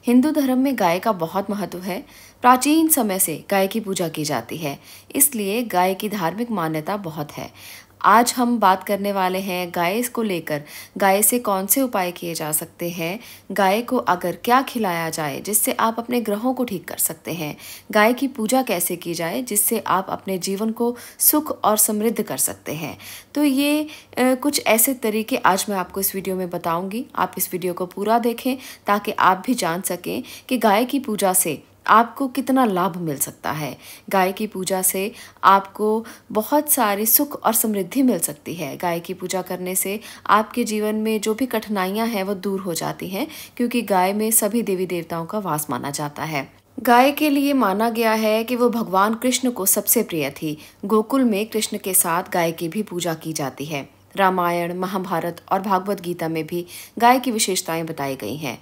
हिंदू धर्म में गाय का बहुत महत्व है। प्राचीन समय से गाय की पूजा की जाती है, इसलिए गाय की धार्मिक मान्यता बहुत है। आज हम बात करने वाले हैं गाय को लेकर, गाय से कौन से उपाय किए जा सकते हैं, गाय को अगर क्या खिलाया जाए जिससे आप अपने ग्रहों को ठीक कर सकते हैं, गाय की पूजा कैसे की जाए जिससे आप अपने जीवन को सुख और समृद्ध कर सकते हैं। तो ये कुछ ऐसे तरीके आज मैं आपको इस वीडियो में बताऊंगी। आप इस वीडियो को पूरा देखें ताकि आप भी जान सकें कि गाय की पूजा से आपको कितना लाभ मिल सकता है। गाय की पूजा से आपको बहुत सारे सुख और समृद्धि मिल सकती है। गाय की पूजा करने से आपके जीवन में जो भी कठिनाइयां हैं वो दूर हो जाती हैं, क्योंकि गाय में सभी देवी देवताओं का वास माना जाता है। गाय के लिए माना गया है कि वो भगवान कृष्ण को सबसे प्रिय थी। गोकुल में कृष्ण के साथ गाय की भी पूजा की जाती है। रामायण, महाभारत और भागवत गीता में भी गाय की विशेषताएं बताई गई हैं।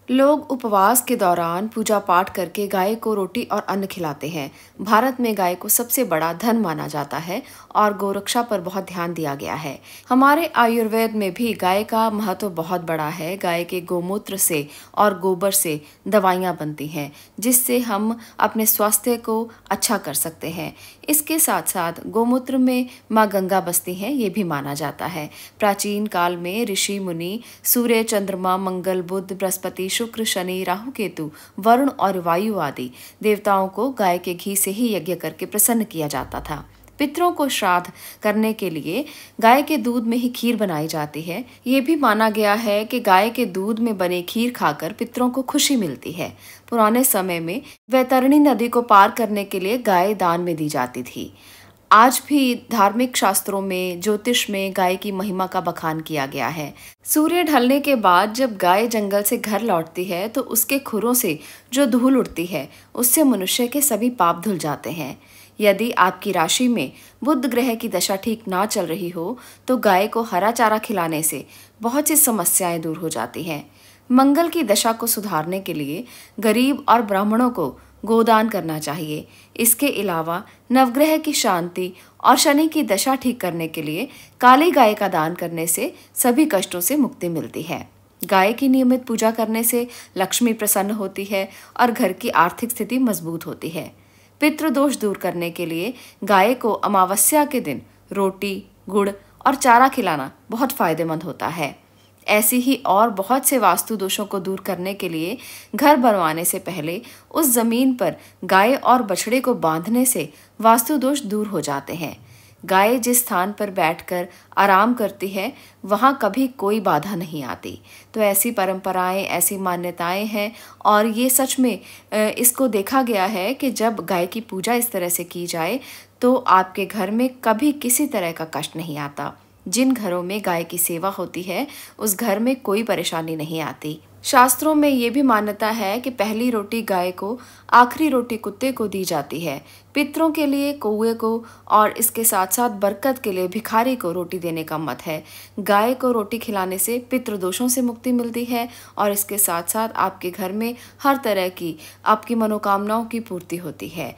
लोग उपवास के दौरान पूजा पाठ करके गाय को रोटी और अन्न खिलाते हैं। भारत में गाय को सबसे बड़ा धन माना जाता है और गोरक्षा पर बहुत ध्यान दिया गया है। हमारे आयुर्वेद में भी गाय का महत्व बहुत बड़ा है। गाय के गोमूत्र से और गोबर से दवाइयाँ बनती हैं, जिससे हम अपने स्वास्थ्य को अच्छा कर सकते हैं। इसके साथ साथ गोमूत्र में माँ गंगा बसती हैं, ये भी माना जाता है। प्राचीन काल में ऋषि मुनि सूर्य, चंद्रमा, मंगल, बुध, बृहस्पति, शुक्र, शनि, राहु, केतु, वरुण और वायु आदि देवताओं को गाय के घी से ही यज्ञ करके प्रसन्न किया जाता था। पितरों को श्राद्ध करने के लिए गाय के दूध में ही खीर बनाई जाती है। ये भी माना गया है कि गाय के दूध में बने खीर खाकर पितरों को खुशी मिलती है। पुराने समय में वैतरणी नदी को पार करने के लिए गाय दान में दी जाती थी। आज भी धार्मिक शास्त्रों में, ज्योतिष में गाय की महिमा का बखान किया गया है। सूर्य ढलने के बाद जब गाय जंगल से घर लौटती है तो उसके खुरों से जो धूल उड़ती है उससे मनुष्य के सभी पाप धुल जाते हैं। यदि आपकी राशि में बुध ग्रह की दशा ठीक ना चल रही हो तो गाय को हरा चारा खिलाने से बहुत सी समस्याएं दूर हो जाती हैं। मंगल की दशा को सुधारने के लिए गरीब और ब्राह्मणों को गोदान करना चाहिए। इसके अलावा नवग्रह की शांति और शनि की दशा ठीक करने के लिए काली गाय का दान करने से सभी कष्टों से मुक्ति मिलती है। गाय की नियमित पूजा करने से लक्ष्मी प्रसन्न होती है और घर की आर्थिक स्थिति मजबूत होती है। पितृदोष दूर करने के लिए गाय को अमावस्या के दिन रोटी, गुड़ और चारा खिलाना बहुत फायदेमंद होता है। ऐसी ही और बहुत से वास्तु दोषों को दूर करने के लिए घर बनवाने से पहले उस जमीन पर गाय और बछड़े को बांधने से वास्तु दोष दूर हो जाते हैं। गाय जिस स्थान पर बैठकर आराम करती है वहाँ कभी कोई बाधा नहीं आती। तो ऐसी परंपराएं, ऐसी मान्यताएं हैं और ये सच में इसको देखा गया है कि जब गाय की पूजा इस तरह से की जाए तो आपके घर में कभी किसी तरह का कष्ट नहीं आता। जिन घरों में गाय की सेवा होती है उस घर में कोई परेशानी नहीं आती। शास्त्रों में ये भी मान्यता है कि पहली रोटी गाय को, आखिरी रोटी कुत्ते को दी जाती है। पितरों के लिए कौवे को और इसके साथ साथ बरकत के लिए भिखारी को रोटी देने का मत है। गाय को रोटी खिलाने से पितृदोषों से मुक्ति मिलती है और इसके साथ साथ आपके घर में हर तरह की आपकी मनोकामनाओं की पूर्ति होती है।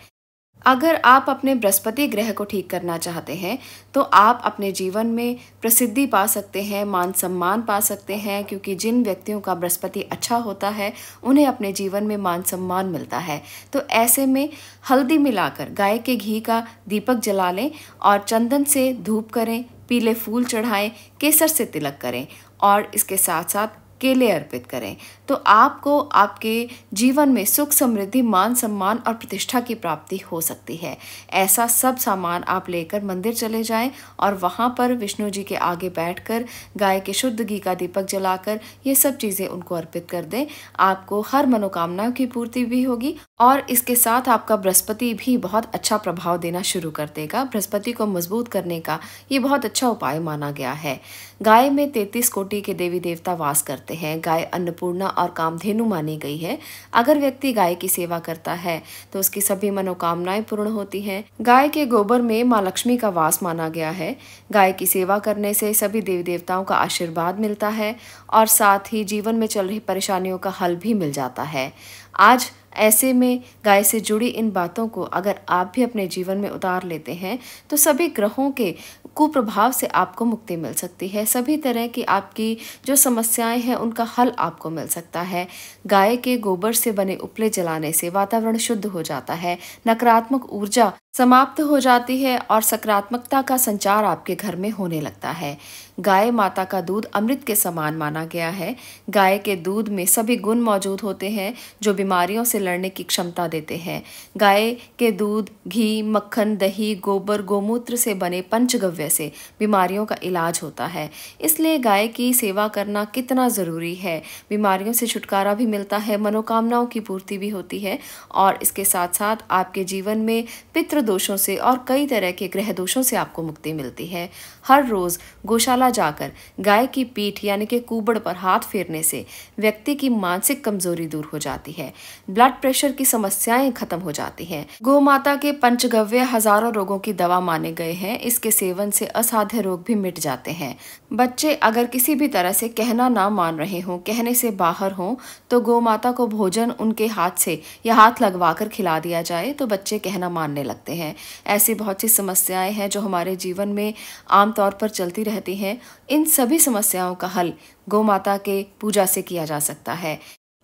अगर आप अपने बृहस्पति ग्रह को ठीक करना चाहते हैं तो आप अपने जीवन में प्रसिद्धि पा सकते हैं, मान सम्मान पा सकते हैं, क्योंकि जिन व्यक्तियों का बृहस्पति अच्छा होता है उन्हें अपने जीवन में मान सम्मान मिलता है। तो ऐसे में हल्दी मिलाकर गाय के घी का दीपक जला लें और चंदन से धूप करें, पीले फूल चढ़ाएं, केसर से तिलक करें और इसके साथ साथ केले अर्पित करें तो आपको आपके जीवन में सुख, समृद्धि, मान सम्मान और प्रतिष्ठा की प्राप्ति हो सकती है। ऐसा सब सामान आप लेकर मंदिर चले जाएं और वहां पर विष्णु जी के आगे बैठकर गाय के शुद्ध घी का दीपक जलाकर ये सब चीज़ें उनको अर्पित कर दें। आपको हर मनोकामना की पूर्ति भी होगी और इसके साथ आपका बृहस्पति भी बहुत अच्छा प्रभाव देना शुरू कर देगा। बृहस्पति को मजबूत करने का ये बहुत अच्छा उपाय माना गया है। गाय में 33 कोटि के देवी देवता वास करते हैं। गाय अन्नपूर्णा और कामधेनु मानी गई है। अगर व्यक्ति गाय की सेवा करता है तो उसकी सभी मनोकामनाएं पूर्ण होती हैं। गाय के गोबर में माँ लक्ष्मी का वास माना गया है। गाय की सेवा करने से सभी देवी देवताओं का आशीर्वाद मिलता है और साथ ही जीवन में चल रही परेशानियों का हल भी मिल जाता है। आज ऐसे में गाय से जुड़ी इन बातों को अगर आप भी अपने जीवन में उतार लेते हैं तो सभी ग्रहों के कुप्रभाव से आपको मुक्ति मिल सकती है। सभी तरह की आपकी जो समस्याएं हैं उनका हल आपको मिल सकता है। गाय के गोबर से बने उपले जलाने से वातावरण शुद्ध हो जाता है, नकारात्मक ऊर्जा समाप्त हो जाती है और सकारात्मकता का संचार आपके घर में होने लगता है। गाय माता का दूध अमृत के समान माना गया है। गाय के दूध में सभी गुण मौजूद होते हैं जो बीमारियों से लड़ने की क्षमता देते हैं। गाय के दूध, घी, मक्खन, दही, गोबर, गोमूत्र से बने पंचगव्य से बीमारियों का इलाज होता है। इसलिए गाय की सेवा करना कितना ज़रूरी है। बीमारियों से छुटकारा भी मिलता है, मनोकामनाओं की पूर्ति भी होती है और इसके साथ साथ आपके जीवन में पितृ दोषों से और कई तरह के ग्रह दोषों से आपको मुक्ति मिलती है। हर रोज गौशाला जाकर गाय की पीठ यानी कि कूबड़ पर हाथ फेरने से व्यक्ति की मानसिक कमजोरी दूर हो जाती है, ब्लड प्रेशर की समस्याएं खत्म हो जाती हैं। गौ माता के पंचगव्य हजारों रोगों की दवा माने गए हैं। इसके सेवन से असाध्य रोग भी मिट जाते हैं। बच्चे अगर किसी भी तरह से कहना ना मान रहे हों, कहने से बाहर हों, तो गौ माता को भोजन उनके हाथ से या हाथ लगवा कर खिला दिया जाए तो बच्चे कहना मानने लगते हैं। ऐसी बहुत सी समस्याएं हैं जो हमारे जीवन में आमतौर पर चलती रहती हैं। इन सभी समस्याओं का हल गौ माता के पूजा से किया जा सकता है।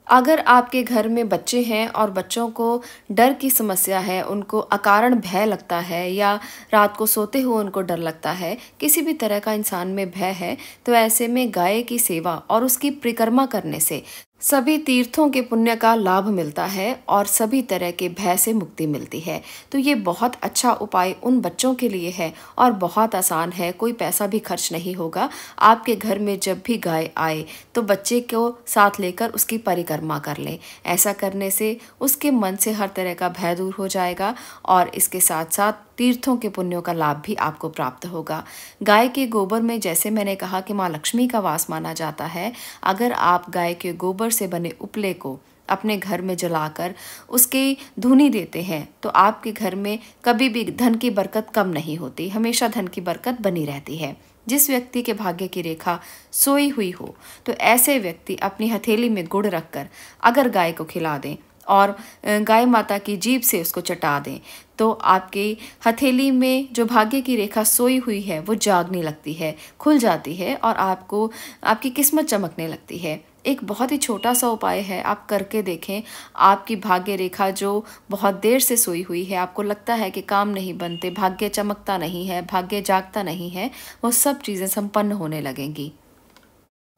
अगर आपके घर में बच्चे हैं और बच्चों को डर की समस्या है, उनको अकारण भय लगता है या रात को सोते हुए उनको डर लगता है, किसी भी तरह का इंसान में भय है, तो ऐसे में गाय की सेवा और उसकी परिक्रमा करने से सभी तीर्थों के पुण्य का लाभ मिलता है और सभी तरह के भय से मुक्ति मिलती है। तो ये बहुत अच्छा उपाय उन बच्चों के लिए है और बहुत आसान है, कोई पैसा भी खर्च नहीं होगा। आपके घर में जब भी गाय आए तो बच्चे को साथ लेकर उसकी परिक्रमा कर लें। ऐसा करने से उसके मन से हर तरह का भय दूर हो जाएगा और इसके साथ साथ तीर्थों के पुण्यों का लाभ भी आपको प्राप्त होगा। गाय के गोबर में, जैसे मैंने कहा कि माँ लक्ष्मी का वास माना जाता है, अगर आप गाय के गोबर से बने उपले को अपने घर में जलाकर उसकी धूनी देते हैं तो आपके घर में कभी भी धन की बरकत कम नहीं होती, हमेशा धन की बरकत बनी रहती है। जिस व्यक्ति के भाग्य की रेखा सोई हुई हो तो ऐसे व्यक्ति अपनी हथेली में गुड़ रखकर अगर गाय को खिला दें और गाय माता की जीभ से उसको चटा दें तो आपकी हथेली में जो भाग्य की रेखा सोई हुई है वो जागने लगती है, खुल जाती है और आपको आपकी किस्मत चमकने लगती है। एक बहुत ही छोटा सा उपाय है, आप करके देखें। आपकी भाग्य रेखा जो बहुत देर से सोई हुई है, आपको लगता है कि काम नहीं बनते, भाग्य चमकता नहीं है, भाग्य जागता नहीं है, वो सब चीज़ें संपन्न होने लगेंगी।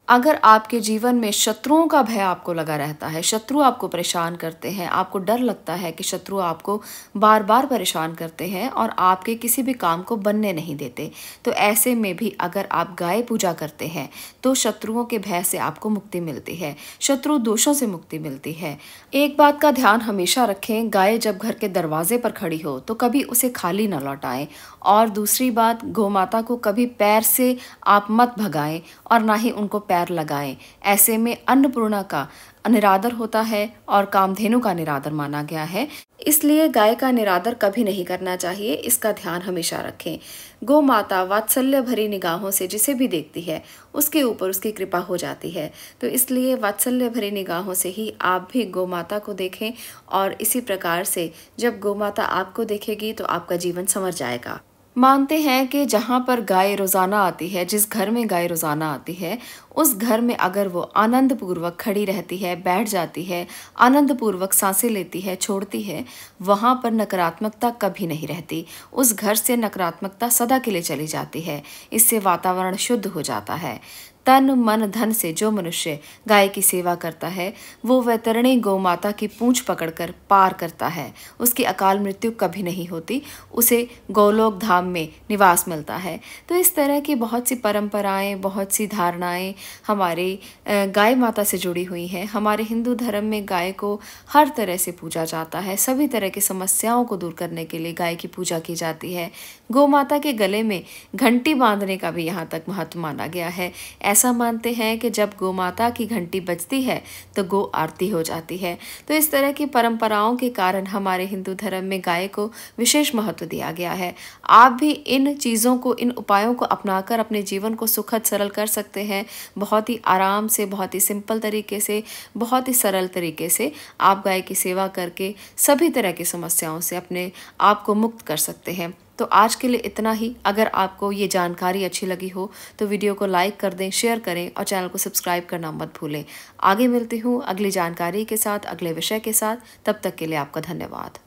अगर आपके जीवन में शत्रुओं का भय आपको लगा रहता है, शत्रु आपको परेशान करते हैं, आपको डर लगता है कि शत्रु आपको बार बार परेशान करते हैं और आपके किसी भी काम को बनने नहीं देते, तो ऐसे में भी अगर आप गाय पूजा करते हैं तो शत्रुओं के भय से आपको मुक्ति मिलती है, शत्रु दोषों से मुक्ति मिलती है। एक बात का ध्यान हमेशा रखें, गाय जब घर के दरवाजे पर खड़ी हो तो कभी उसे खाली न लौटाएं। और दूसरी बात, गौ माता को कभी पैर से आप मत भगाएं और ना ही उनको पैर लगाएं। ऐसे में अन्नपूर्णा का निरादर होता है और कामधेनु का निरादर माना गया है, इसलिए गाय का निरादर कभी नहीं करना चाहिए, इसका ध्यान हमेशा रखें। गौ माता वात्सल्य भरी निगाहों से जिसे भी देखती है उसके ऊपर उसकी कृपा हो जाती है, तो इसलिए वात्सल्य भरी निगाहों से ही आप भी गौ माता को देखें और इसी प्रकार से जब गौ माता आपको देखेगी तो आपका जीवन संवर जाएगा। मानते हैं कि जहाँ पर गाय रोज़ाना आती है, जिस घर में गाय रोज़ाना आती है, उस घर में अगर वो आनंद पूर्वक खड़ी रहती है, बैठ जाती है, आनंद पूर्वक सांसें लेती है, छोड़ती है, वहाँ पर नकारात्मकता कभी नहीं रहती। उस घर से नकारात्मकता सदा के लिए चली जाती है। इससे वातावरण शुद्ध हो जाता है। तन मन धन से जो मनुष्य गाय की सेवा करता है वो वैतरणी गौ माता की पूंछ पकड़कर पार करता है। उसकी अकाल मृत्यु कभी नहीं होती, उसे गौलोक धाम में निवास मिलता है। तो इस तरह की बहुत सी परंपराएं, बहुत सी धारणाएं हमारी गाय माता से जुड़ी हुई हैं। हमारे हिंदू धर्म में गाय को हर तरह से पूजा जाता है। सभी तरह की समस्याओं को दूर करने के लिए गाय की पूजा की जाती है। गौ माता के गले में घंटी बांधने का भी यहाँ तक महत्व माना गया है। ऐसा मानते हैं कि जब गौ माता की घंटी बजती है तो गौ आरती हो जाती है। तो इस तरह की परंपराओं के कारण हमारे हिंदू धर्म में गाय को विशेष महत्व दिया गया है। आप भी इन चीज़ों को, इन उपायों को अपनाकर अपने जीवन को सुखद सरल कर सकते हैं। बहुत ही आराम से, बहुत ही सिंपल तरीके से, बहुत ही सरल तरीके से आप गाय की सेवा करके सभी तरह की समस्याओं से अपने आप को मुक्त कर सकते हैं। तो आज के लिए इतना ही। अगर आपको ये जानकारी अच्छी लगी हो तो वीडियो को लाइक कर दें, शेयर करें और चैनल को सब्सक्राइब करना मत भूलें। आगे मिलती हूँ अगली जानकारी के साथ, अगले विषय के साथ। तब तक के लिए आपका धन्यवाद।